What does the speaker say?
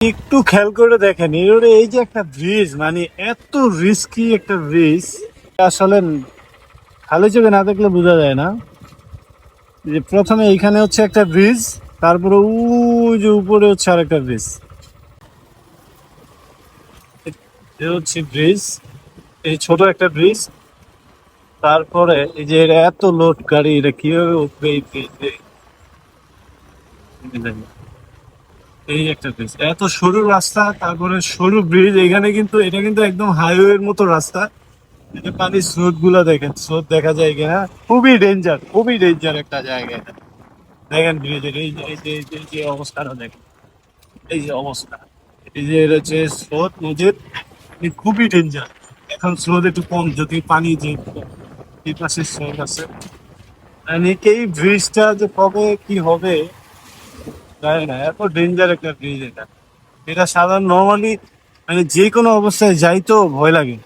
একটু খেয়াল করে দেখেন এই যে একটা ব্রিজ, মানে এত রিস্কি একটা ব্রিজ আসলে খালি চোখে না দেখলে বোঝা যায় না। যে প্রথমে এইখানে হচ্ছে একটা ব্রিজ, তারপরে ওই যে উপরে হচ্ছে আরেকটা ব্রিজ। এ হচ্ছে ব্রিজ, এই ছোট একটা ব্রিজ। তারপরে এই যে এর এত লোড গাড়ি, এটা কিভাবে উঠবে এই ব্রিজে? এই একটা ব্রিজ, এত সরু রাস্তা, তারপরে সরু ব্রিজ। এখানে কিন্তু এটা কিন্তু একদম হাইওয়ের মতো রাস্তা। এই যে পানির স্রোত গুলা দেখেন, স্রোত দেখা যায় কিনা। খুবই ডেঞ্জার, খুবই ডেঞ্জার একটা জায়গা এটা। দেখেন ব্রিজের এই যে অবস্থাটা দেখেন, এই যে অবস্থা। এই যে এটা হচ্ছে স্রোত নদীর, খুবই ডেঞ্জার। এখন স্রোত একটু কম, যদি পানি যে এই পাশে স্রোত আছে। মানে এই ব্রিজটা যে কবে কি হবে জানি না, এত ডেঞ্জার একটা ব্রিজ এটা। এটা সাধারণ নর্মালি মানে যে কোনো অবস্থায় যাইতো ভয় লাগে।